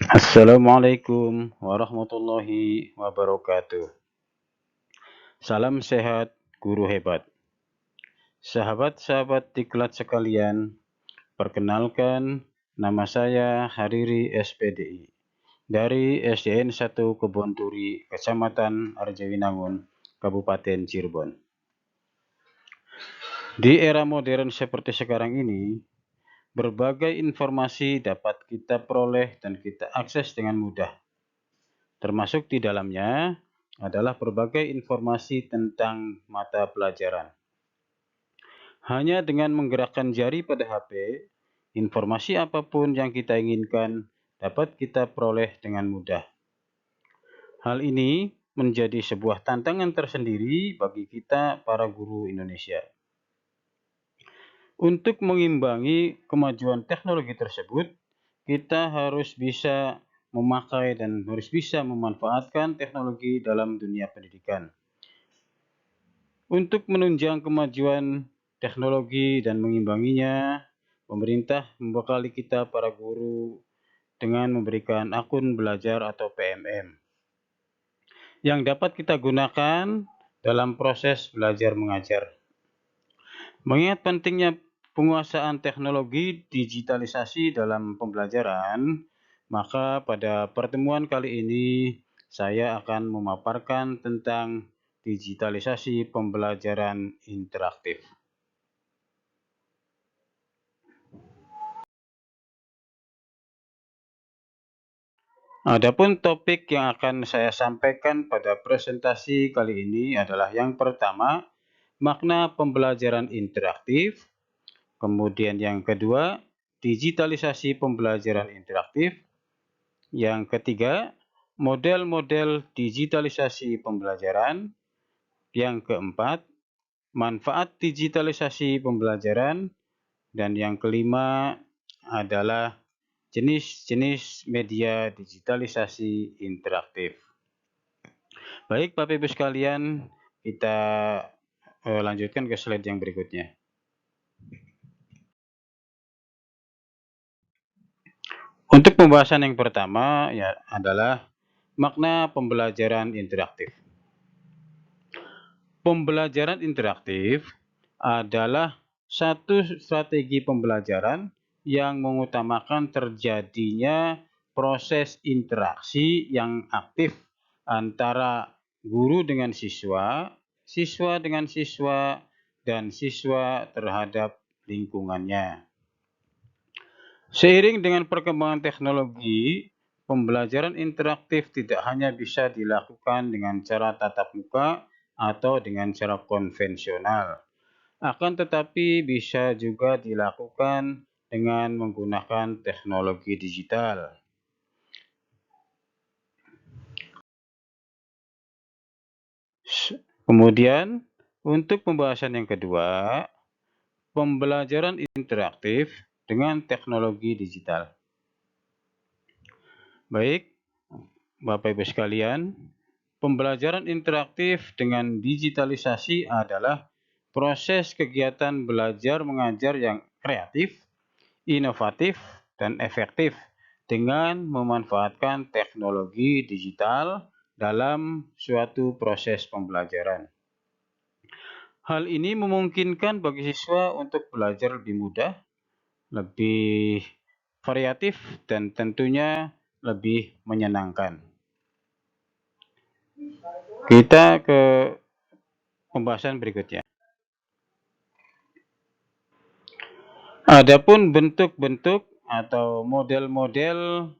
Assalamualaikum warahmatullahi wabarakatuh. Salam sehat, guru hebat. Sahabat-sahabat diklat sekalian, perkenalkan nama saya Hariri SPDI dari SDN 1 Kebonturi, Kecamatan Arjawinangun, Kabupaten Cirebon. Di era modern seperti sekarang ini, berbagai informasi dapat kita peroleh dan kita akses dengan mudah. Termasuk di dalamnya adalah berbagai informasi tentang mata pelajaran. Hanya dengan menggerakkan jari pada HP, informasi apapun yang kita inginkan dapat kita peroleh dengan mudah. Hal ini menjadi sebuah tantangan tersendiri bagi kita para guru Indonesia. Untuk mengimbangi kemajuan teknologi tersebut, kita harus bisa memakai dan harus bisa memanfaatkan teknologi dalam dunia pendidikan. Untuk menunjang kemajuan teknologi dan mengimbanginya, pemerintah membekali kita para guru dengan memberikan akun belajar atau PMM yang dapat kita gunakan dalam proses belajar mengajar. Mengingat pentingnya penguasaan teknologi digitalisasi dalam pembelajaran, maka pada pertemuan kali ini saya akan memaparkan tentang digitalisasi pembelajaran interaktif. Adapun topik yang akan saya sampaikan pada presentasi kali ini adalah yang pertama, makna pembelajaran interaktif. Kemudian yang kedua, digitalisasi pembelajaran interaktif. Yang ketiga, model-model digitalisasi pembelajaran. Yang keempat, manfaat digitalisasi pembelajaran. Dan yang kelima adalah jenis-jenis media digitalisasi interaktif. Baik, Bapak Ibu sekalian, kita lanjutkan ke slide yang berikutnya. Untuk pembahasan yang pertama ya adalah makna pembelajaran interaktif. Pembelajaran interaktif adalah satu strategi pembelajaran yang mengutamakan terjadinya proses interaksi yang aktif antara guru dengan siswa, siswa dengan siswa, dan siswa terhadap lingkungannya. Seiring dengan perkembangan teknologi, pembelajaran interaktif tidak hanya bisa dilakukan dengan cara tatap muka atau dengan cara konvensional, akan tetapi bisa juga dilakukan dengan menggunakan teknologi digital. Kemudian, untuk pembahasan yang kedua, pembelajaran interaktif dengan teknologi digital. Baik, Bapak Ibu sekalian, pembelajaran interaktif dengan digitalisasi adalah proses kegiatan belajar mengajar yang kreatif, inovatif, dan efektif dengan memanfaatkan teknologi digital dalam suatu proses pembelajaran. Hal ini memungkinkan bagi siswa untuk belajar lebih mudah, lebih variatif, dan tentunya lebih menyenangkan. Kita ke pembahasan berikutnya. Adapun bentuk-bentuk atau model-model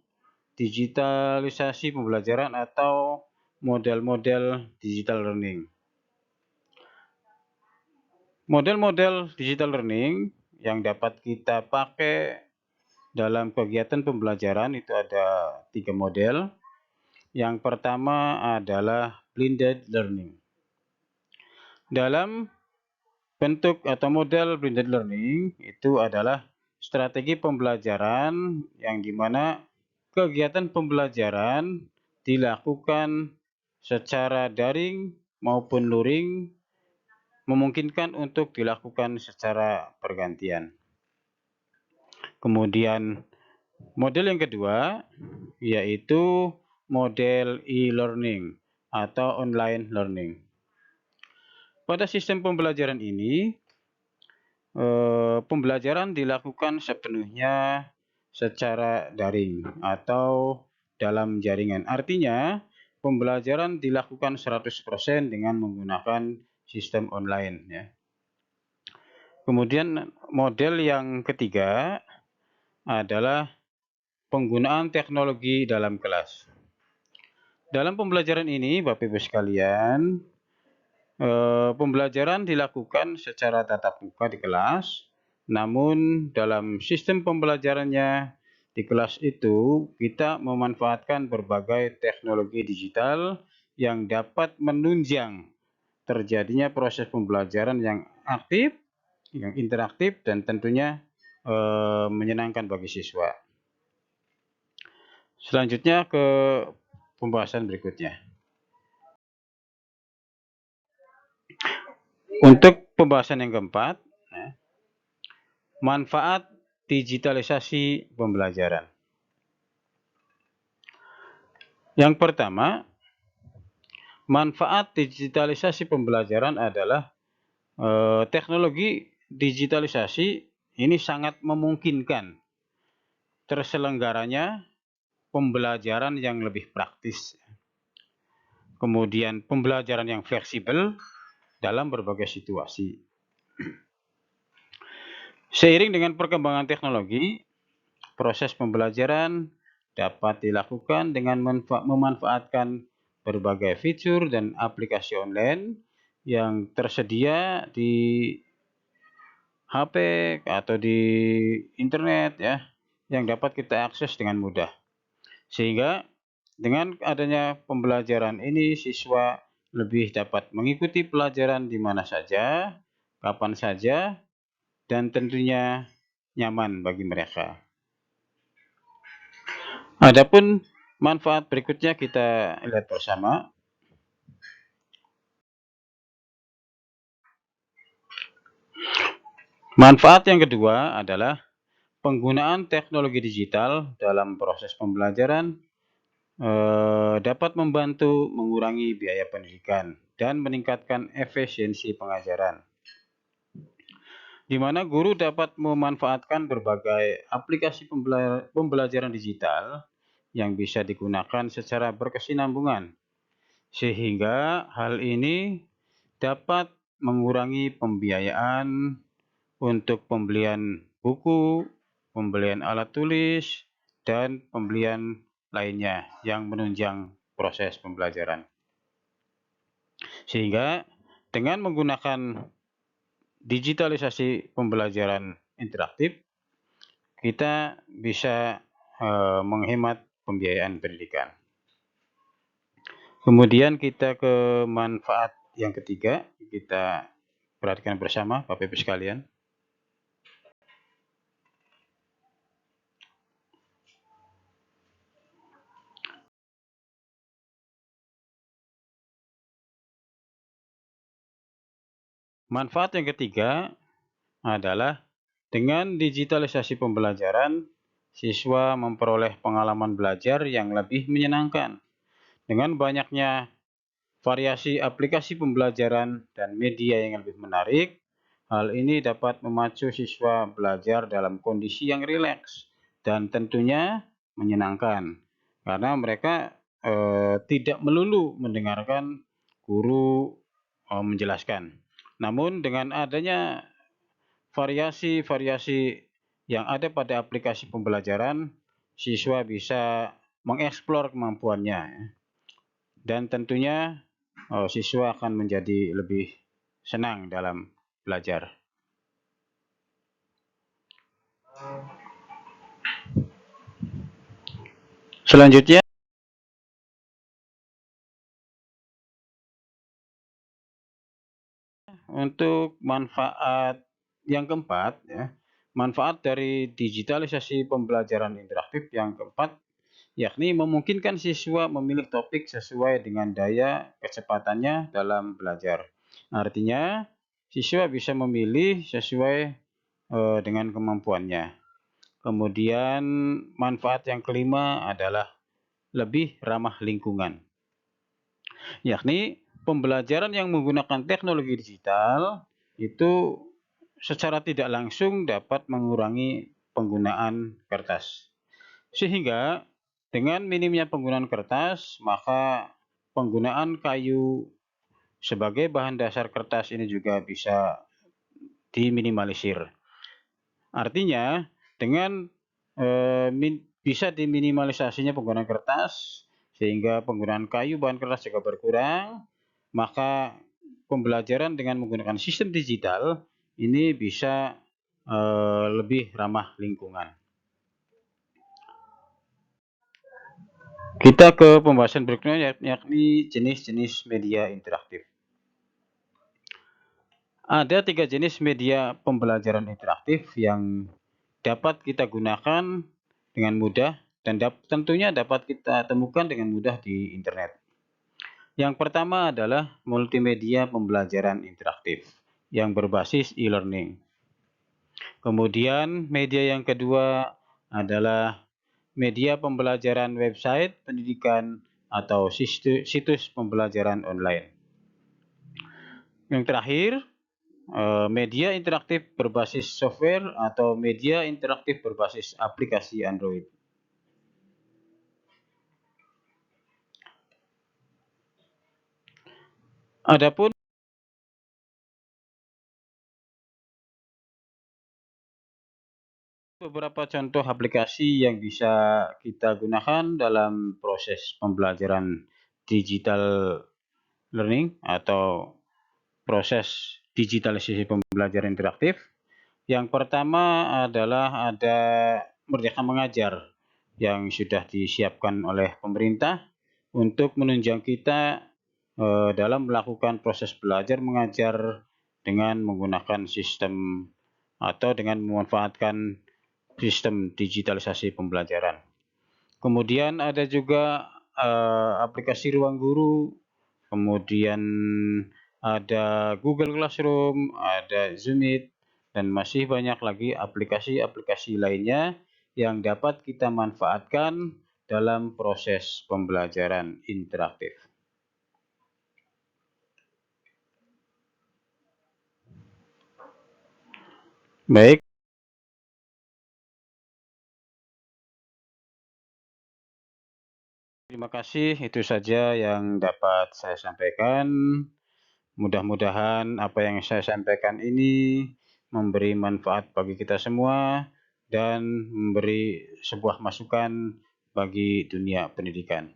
digitalisasi pembelajaran atau model-model digital learning. Model-model digital learning yang dapat kita pakai dalam kegiatan pembelajaran itu ada 3 model. Yang pertama adalah blended learning. Dalam bentuk atau model blended learning itu adalah strategi pembelajaran yang dimana kegiatan pembelajaran dilakukan secara daring maupun luring, memungkinkan untuk dilakukan secara bergantian. Kemudian Model yang kedua yaitu model e-learning atau online learning. Pada sistem pembelajaran ini, pembelajaran dilakukan sepenuhnya secara daring atau dalam jaringan. Artinya, pembelajaran dilakukan 100% dengan menggunakan sistem online. Ya. Kemudian model yang ketiga adalah penggunaan teknologi dalam kelas. Dalam pembelajaran ini, Bapak Ibu sekalian, pembelajaran dilakukan secara tatap muka di kelas, namun dalam sistem pembelajarannya di kelas itu kita memanfaatkan berbagai teknologi digital yang dapat menunjang terjadinya proses pembelajaran yang aktif, yang interaktif, dan tentunya menyenangkan bagi siswa. Selanjutnya ke pembahasan berikutnya. Untuk pembahasan yang keempat, manfaat digitalisasi pembelajaran. Yang pertama, manfaat digitalisasi pembelajaran adalah teknologi digitalisasi ini sangat memungkinkan terselenggaranya pembelajaran yang lebih praktis. Kemudian pembelajaran yang fleksibel dalam berbagai situasi. Seiring dengan perkembangan teknologi, proses pembelajaran dapat dilakukan dengan memanfaatkan berbagai fitur dan aplikasi online yang tersedia di HP atau di internet ya, yang dapat kita akses dengan mudah. Sehingga dengan adanya pembelajaran ini, siswa lebih dapat mengikuti pelajaran di mana saja, kapan saja, dan tentunya nyaman bagi mereka. Adapun manfaat berikutnya kita lihat bersama. Manfaat yang kedua adalah penggunaan teknologi digital dalam proses pembelajaran dapat membantu mengurangi biaya pendidikan dan meningkatkan efisiensi pengajaran, di mana guru dapat memanfaatkan berbagai aplikasi pembelajaran digital yang bisa digunakan secara berkesinambungan, sehingga hal ini dapat mengurangi pembiayaan untuk pembelian buku, pembelian alat tulis, dan pembelian lainnya yang menunjang proses pembelajaran. Sehingga dengan menggunakan digitalisasi pembelajaran interaktif, kita bisa menghemat pembiayaan pendidikan. Kemudian kita ke manfaat yang ketiga, kita perhatikan bersama Bapak Ibu sekalian. Manfaat yang ketiga adalah dengan digitalisasi pembelajaran, siswa memperoleh pengalaman belajar yang lebih menyenangkan. Dengan banyaknya variasi aplikasi pembelajaran dan media yang lebih menarik, hal ini dapat memacu siswa belajar dalam kondisi yang rileks dan tentunya menyenangkan. Karena mereka tidak melulu mendengarkan guru menjelaskan. Namun dengan adanya variasi-variasi yang ada pada aplikasi pembelajaran, siswa bisa mengeksplor kemampuannya. Dan tentunya siswa akan menjadi lebih senang dalam belajar. Selanjutnya, untuk manfaat yang keempat, ya, manfaat dari digitalisasi pembelajaran interaktif yang keempat, yakni memungkinkan siswa memilih topik sesuai dengan daya kecepatannya dalam belajar. Artinya, siswa bisa memilih sesuai dengan kemampuannya. Kemudian manfaat yang kelima adalah lebih ramah lingkungan, yakni pembelajaran yang menggunakan teknologi digital itu secara tidak langsung dapat mengurangi penggunaan kertas. Sehingga dengan minimnya penggunaan kertas, maka penggunaan kayu sebagai bahan dasar kertas ini juga bisa diminimalisir. Artinya, dengan bisa diminimalisasinya penggunaan kertas, sehingga penggunaan kayu bahan kertas juga berkurang, maka pembelajaran dengan menggunakan sistem digital ini bisa lebih ramah lingkungan. Kita ke pembahasan berikutnya, yakni jenis-jenis media interaktif. Ada 3 jenis media pembelajaran interaktif yang dapat kita gunakan dengan mudah dan tentunya dapat kita temukan dengan mudah di internet. Yang pertama adalah multimedia pembelajaran interaktif yang berbasis e-learning. Kemudian media yang kedua adalah media pembelajaran website pendidikan atau situs pembelajaran online. Yang terakhir, media interaktif berbasis software atau media interaktif berbasis aplikasi Android. Adapun beberapa contoh aplikasi yang bisa kita gunakan dalam proses pembelajaran digital learning atau proses digitalisasi pembelajaran interaktif. Yang pertama adalah ada Merdeka Mengajar yang sudah disiapkan oleh pemerintah untuk menunjang kita dalam melakukan proses belajar mengajar dengan menggunakan sistem atau dengan memanfaatkan sistem digitalisasi pembelajaran. Kemudian ada juga aplikasi Ruang Guru, kemudian ada Google Classroom, ada Zoom Meet, dan masih banyak lagi aplikasi-aplikasi lainnya yang dapat kita manfaatkan dalam proses pembelajaran interaktif. Baik. Terima kasih, itu saja yang dapat saya sampaikan. Mudah-mudahan apa yang saya sampaikan ini memberi manfaat bagi kita semua dan memberi sebuah masukan bagi dunia pendidikan.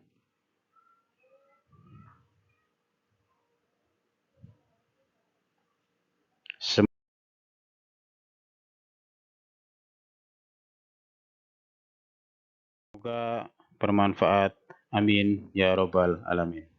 Semoga bermanfaat. Amin ya robbal alamin.